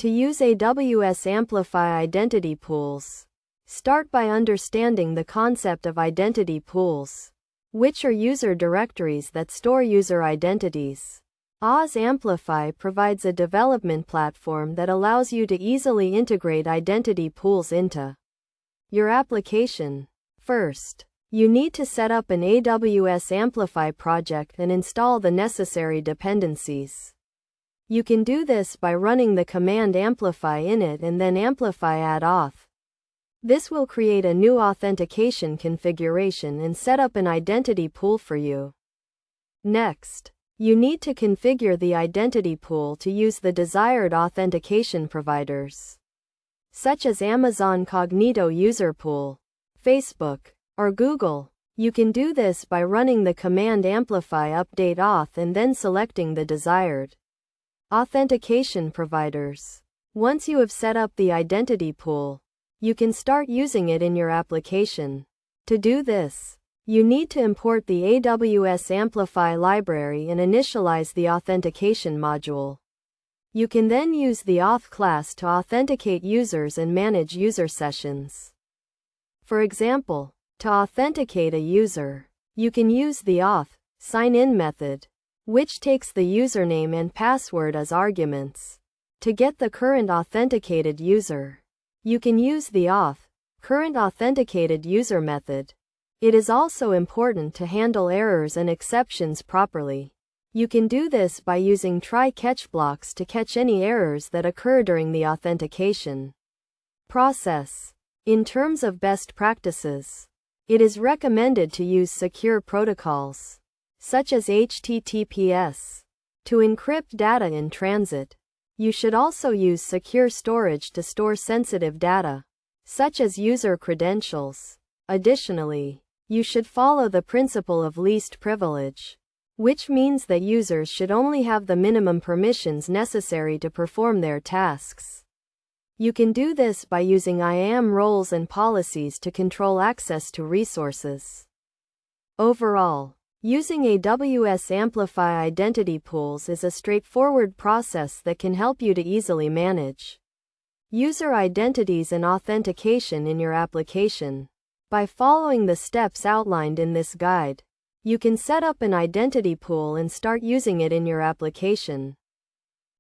To use AWS Amplify identity pools, start by understanding the concept of identity pools, which are user directories that store user identities. AWS Amplify provides a development platform that allows you to easily integrate identity pools into your application. First, you need to set up an AWS Amplify project and install the necessary dependencies. You can do this by running the command amplify init and then amplify add auth. This will create a new authentication configuration and set up an identity pool for you. Next, you need to configure the identity pool to use the desired authentication providers, such as Amazon Cognito User Pool, Facebook, or Google. You can do this by running the command amplify update auth and then selecting the desired authentication providers. Once you have set up the identity pool, you can start using it in your application. To do this, you need to import the AWS Amplify library and initialize the authentication module. You can then use the auth class to authenticate users and manage user sessions. For example, to authenticate a user, you can use the auth sign-in method, which takes the username and password as arguments. To get the current authenticated user, you can use the auth current authenticated user method. It is also important to handle errors and exceptions properly. You can do this by using try-catch blocks to catch any errors that occur during the authentication process. In terms of best practices, it is recommended to use secure protocols, such as HTTPS, to encrypt data in transit. You should also use secure storage to store sensitive data, such as user credentials. Additionally, you should follow the principle of least privilege, which means that users should only have the minimum permissions necessary to perform their tasks. You can do this by using IAM roles and policies to control access to resources. Overall, using AWS Amplify identity pools is a straightforward process that can help you to easily manage user identities and authentication in your application. By following the steps outlined in this guide, you can set up an identity pool and start using it in your application.